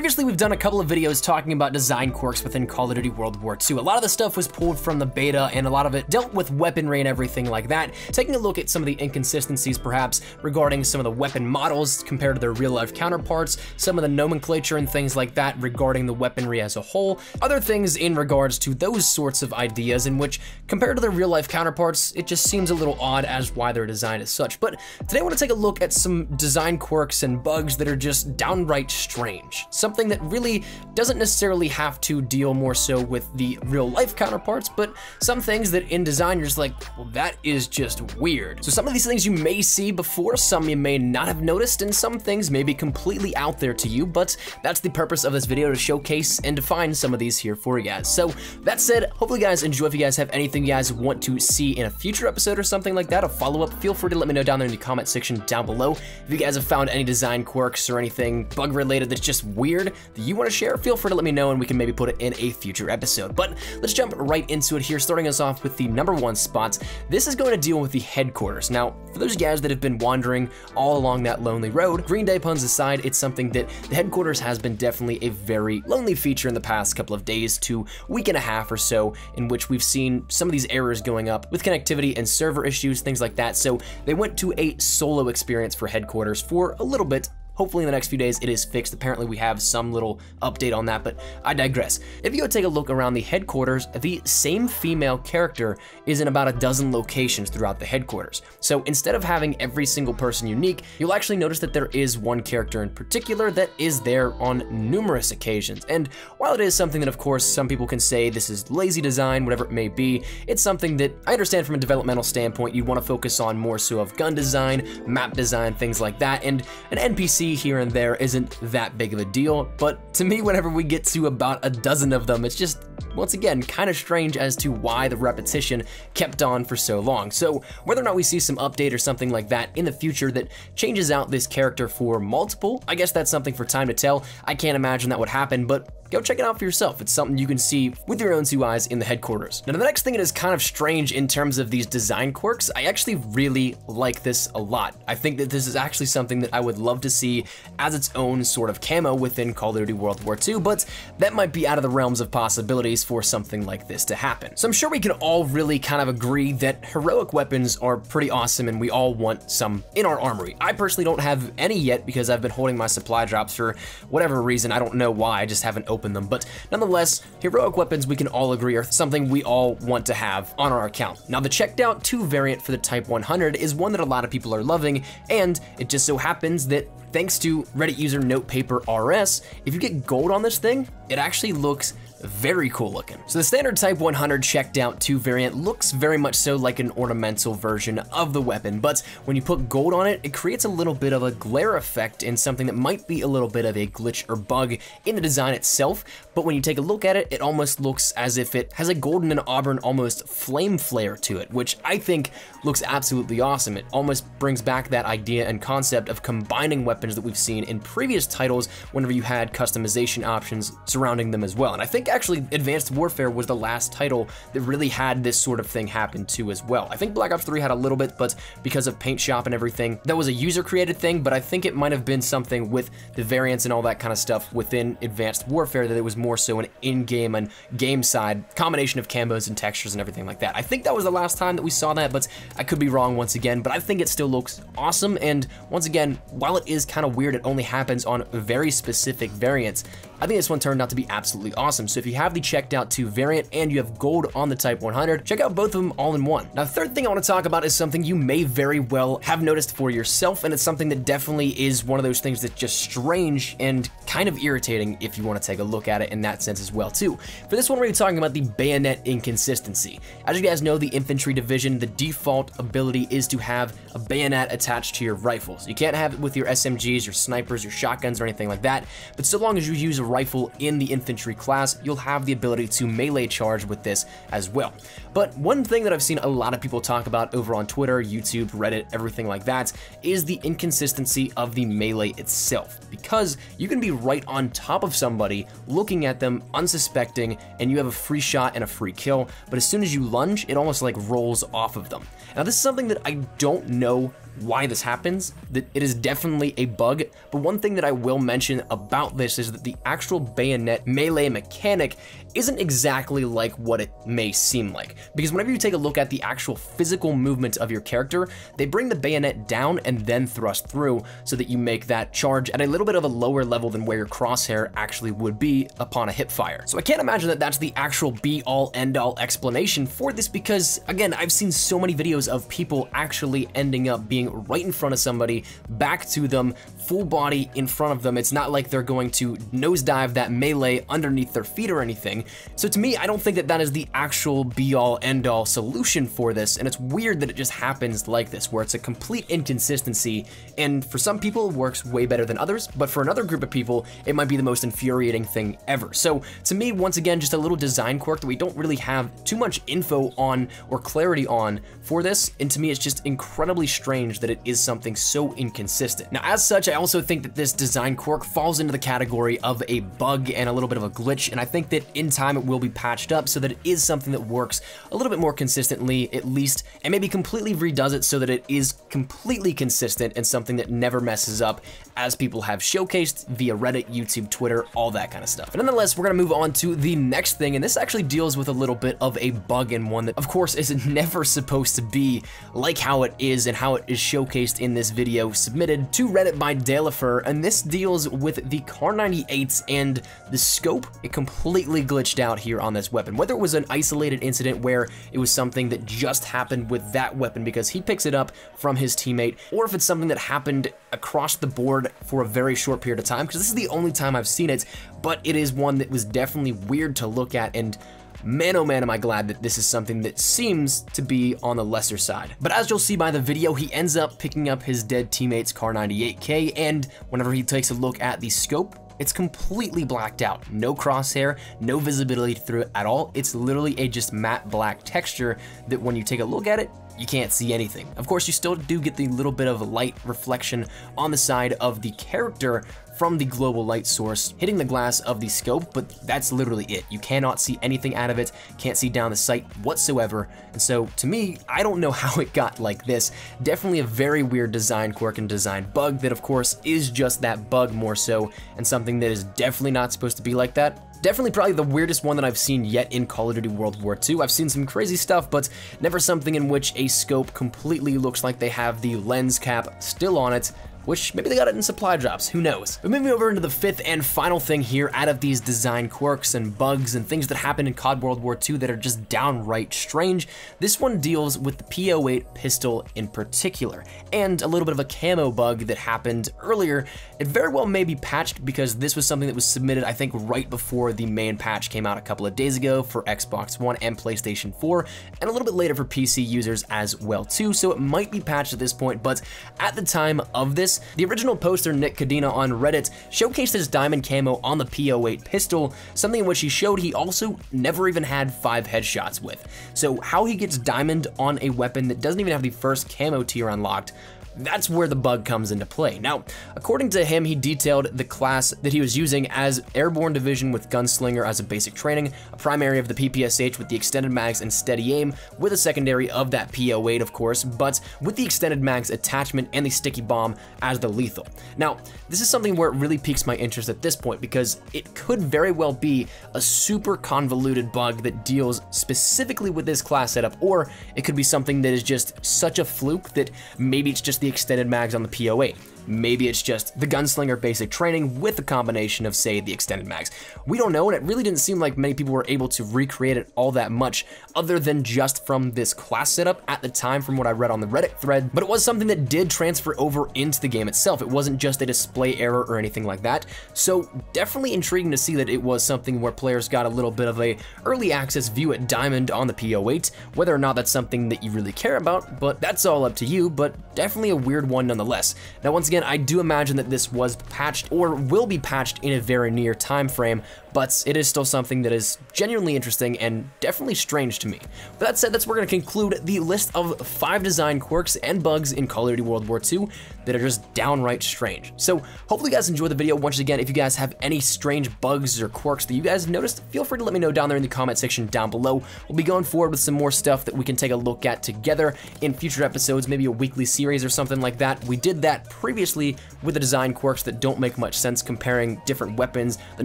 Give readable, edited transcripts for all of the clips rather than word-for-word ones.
Previously, we've done a couple of videos talking about design quirks within Call of Duty World War II. A lot of the stuff was pulled from the beta, and a lot of it dealt with weaponry and everything like that, taking a look at some of the inconsistencies perhaps regarding some of the weapon models compared to their real-life counterparts, some of the nomenclature and things like that regarding the weaponry as a whole, other things in regards to those sorts of ideas in which, compared to their real-life counterparts, it just seems a little odd as why they're designed as such. But today I want to take a look at some design quirks and bugs that are just downright strange. Something that really doesn't necessarily have to deal more so with the real life counterparts, but some things that in design you're just like, well, that is just weird. So some of these things you may see before, some you may not have noticed, and some things may be completely out there to you, but that's the purpose of this video, to showcase and define some of these here for you guys. So that said, hopefully you guys enjoy. If you guys have anything you guys want to see in a future episode or something like that, a follow-up, feel free to let me know down there in the comment section down below. If you guys have found any design quirks or anything bug related that's just weird that you want to share, feel free to let me know and we can maybe put it in a future episode. But let's jump right into it here, starting us off with the #1 spot. This is going to deal with the headquarters. Now, for those guys that have been wandering all along that lonely road, Green Day puns aside, it's something that the headquarters has been definitely a very lonely feature in the past couple of days to week and a half or so, in which we've seen some of these errors going up with connectivity and server issues, things like that. So they went to a solo experience for headquarters for a little bit. Hopefully in the next few days it is fixed. Apparently we have some little update on that, but I digress. If you go take a look around the headquarters, the same female character is in about a dozen locations throughout the headquarters. So instead of having every single person unique, you'll actually notice that there is one character in particular that is there on numerous occasions. And while it is something that of course some people can say this is lazy design, whatever it may be, it's something that I understand from a developmental standpoint you'd want to focus on more so of gun design, map design, things like that, and an NPC here and there isn't that big of a deal, but to me, whenever we get to about a dozen of them, it's just, once again, kind of strange as to why the repetition kept on for so long. So whether or not we see some update or something like that in the future that changes out this character for multiple, I guess that's something for time to tell. I can't imagine that would happen, but go check it out for yourself. It's something you can see with your own 2 eyes in the headquarters. Now, the next thing that is kind of strange in terms of these design quirks, I actually really like this a lot. I think that this is actually something that I would love to see as its own sort of camo within Call of Duty World War II, but that might be out of the realms of possibilities for something like this to happen. So I'm sure we can all really kind of agree that heroic weapons are pretty awesome and we all want some in our armory. I personally don't have any yet because I've been holding my supply drops for whatever reason. I don't know why, I just haven't opened them, but nonetheless, heroic weapons we can all agree are something we all want to have on our account. Now, the checked out 2 variant for the Type 100 is one that a lot of people are loving, and it just so happens that thanks to Reddit user NotePaperRS, if you get gold on this thing, it actually looks very cool looking. So the standard Type 100 checked out 2 variant looks very much so like an ornamental version of the weapon, but when you put gold on it, it creates a little bit of a glare effect and something that might be a little bit of a glitch or bug in the design itself, but when you take a look at it, it almost looks as if it has a golden and auburn almost flame flare to it, which I think looks absolutely awesome. It almost brings back that idea and concept of combining weapons that we've seen in previous titles whenever you had customization options surrounding them as well. And I think actually Advanced Warfare was the last title that really had this sort of thing happen too as well. I think Black Ops 3 had a little bit, but because of Paint Shop and everything, that was a user created thing, but I think it might have been something with the variants and all that kind of stuff within Advanced Warfare that it was more so an in-game and game side combination of camos and textures and everything like that. I think that was the last time that we saw that, but I could be wrong once again, but I think it still looks awesome. And once again, while it is kind of weird, it only happens on very specific variants, I think this one turned out to be absolutely awesome. So if you have the checked out 2 variant and you have gold on the Type 100, check out both of them all in one. Now, the third thing I want to talk about is something you may very well have noticed for yourself, and it's something that definitely is one of those things that's just strange and kind of irritating if you want to take a look at it in that sense as well too. For this one, we're talking about the bayonet inconsistency. As you guys know, the infantry division, the default ability is to have a bayonet attached to your rifles. You can't have it with your SMGs, your snipers, your shotguns, or anything like that, but so long as you use a rifle in the infantry class, you'll have the ability to melee charge with this as well. But one thing that I've seen a lot of people talk about over on Twitter, YouTube, Reddit, everything like that, is the inconsistency of the melee itself, because you can be right on top of somebody, looking at them, unsuspecting, and you have a free shot and a free kill, but as soon as you lunge, it almost like rolls off of them. Now, this is something that I don't know why this happens, that it is definitely a bug, but one thing that I will mention about this is that the actual bayonet melee mechanic isn't exactly like what it may seem like. Because whenever you take a look at the actual physical movement of your character, they bring the bayonet down and then thrust through so that you make that charge at a little bit of a lower level than where your crosshair actually would be upon a hip fire. So I can't imagine that that's the actual be-all end-all explanation for this, because again, I've seen so many videos of people actually ending up being right in front of somebody, back to them, full body in front of them. It's not like they're going to nosedive that melee underneath their feet or anything. So to me, I don't think that that is the actual be-all end-all solution for this, and it's weird that it just happens like this, where it's a complete inconsistency, and for some people it works way better than others, but for another group of people, it might be the most infuriating thing ever. So to me, once again, just a little design quirk that we don't really have too much info on or clarity on for this, and to me it's just incredibly strange that it is something so inconsistent. Now, as such, I also think that this design quirk falls into the category of a bug and a little bit of a glitch, and I think that in time it will be patched up so that it is something that works a little bit more consistently, at least, and maybe completely redoes it so that it is completely consistent and something that never messes up, as people have showcased via Reddit, YouTube, Twitter, all that kind of stuff. But nonetheless, we're gonna move on to the next thing, and this actually deals with a little bit of a bug, and one that, of course, is never supposed to be like how it is and how it is showcased in this video submitted to Reddit by Dalefer, and this deals with the Kar98s and the scope. It completely glitched out here on this weapon. Whether it was an isolated incident where it was something that just happened with that weapon because he picks it up from his teammate, or if it's something that happened across the board for a very short period of time, because this is the only time I've seen it, but it is one that was definitely weird to look at, and man, oh man, am I glad that this is something that seems to be on the lesser side. But as you'll see by the video, he ends up picking up his dead teammate's Kar98K, and whenever he takes a look at the scope, it's completely blacked out. No crosshair, no visibility through it at all. It's literally a just matte black texture that when you take a look at it, you can't see anything. Of course, you still do get the little bit of light reflection on the side of the character from the global light source hitting the glass of the scope, but that's literally it. You cannot see anything out of it, can't see down the sight whatsoever, and so to me, I don't know how it got like this. Definitely a very weird design quirk and design bug that, of course, is just that bug more so, and something that is definitely not supposed to be like that. Definitely probably the weirdest one that I've seen yet in Call of Duty World War II. I've seen some crazy stuff, but never something in which a scope completely looks like they have the lens cap still on it, which maybe they got it in supply drops, who knows. But moving over into the fifth and final thing here out of these design quirks and bugs and things that happen in COD World War II that are just downright strange, this one deals with the P08 pistol in particular, and a little bit of a camo bug that happened earlier. It very well may be patched because this was something that was submitted, I think, right before the main patch came out a couple of days ago for Xbox One and PlayStation 4, and a little bit later for PC users as well too, so it might be patched at this point, but at the time of this, the original poster, Nick Cadena on Reddit, showcased his diamond camo on the P08 pistol, something in which he showed he also never even had 5 headshots with. So how he gets diamond on a weapon that doesn't even have the first camo tier unlocked, that's where the bug comes into play. Now, according to him, he detailed the class that he was using as Airborne Division with Gunslinger as a basic training, a primary of the PPSH with the extended mags and steady aim, with a secondary of that P08, of course, but with the extended mags attachment and the sticky bomb as the lethal. Now, this is something where it really piques my interest at this point, because it could very well be a super convoluted bug that deals specifically with this class setup, or it could be something that is just such a fluke that maybe it's just the extended mags on the P08. Maybe it's just the Gunslinger basic training with a combination of, say, the extended mags. We don't know, and it really didn't seem like many people were able to recreate it all that much, other than just from this class setup at the time from what I read on the Reddit thread, but it was something that did transfer over into the game itself. It wasn't just a display error or anything like that, so definitely intriguing to see that it was something where players got a little bit of a early access view at Diamond on the P08, whether or not that's something that you really care about, but that's all up to you, but definitely a weird one nonetheless. Now, once again, again, I do imagine that this was patched or will be patched in a very near time frame, but it is still something that is genuinely interesting and definitely strange to me. With that said, that's where we're going to conclude the list of 5 design quirks and bugs in Call of Duty World War II that are just downright strange. So hopefully you guys enjoyed the video. Once again, if you guys have any strange bugs or quirks that you guys have noticed, feel free to let me know down there in the comment section down below. We'll be going forward with some more stuff that we can take a look at together in future episodes, maybe a weekly series or something like that. We did that previously with the design quirks that don't make much sense, comparing different weapons, the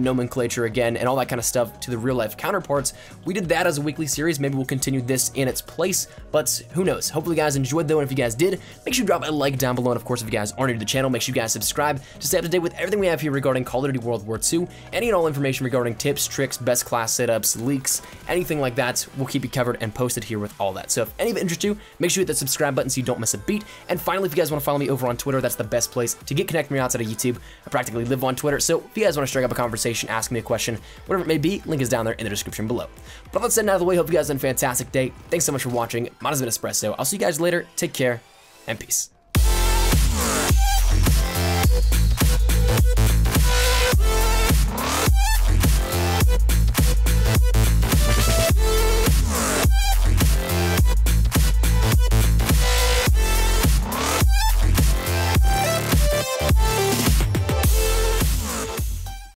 nomenclature again, and all that kind of stuff to the real life counterparts. We did that as a weekly series. Maybe we'll continue this in its place, but who knows? Hopefully you guys enjoyed though, and if you guys did, make sure you drop a like down below, and of course if you guys aren't new to the channel, make sure you guys subscribe to stay up to date with everything we have here regarding Call of Duty World War II. Any and all information regarding tips, tricks, best class setups, leaks, anything like that, we'll keep you covered and posted here with all that. So if any of it interests you, make sure you hit that subscribe button so you don't miss a beat. And finally, if you guys want to follow me over on Twitter, that's the best place to get connected with me outside of YouTube. I practically live on Twitter, so if you guys want to strike up a conversation, ask me a question, whatever it may be, link is down there in the description below. But all that said and out of the way, hope you guys have a fantastic day. Thanks so much for watching. Mine has been Espresso. I'll see you guys later. Take care and peace.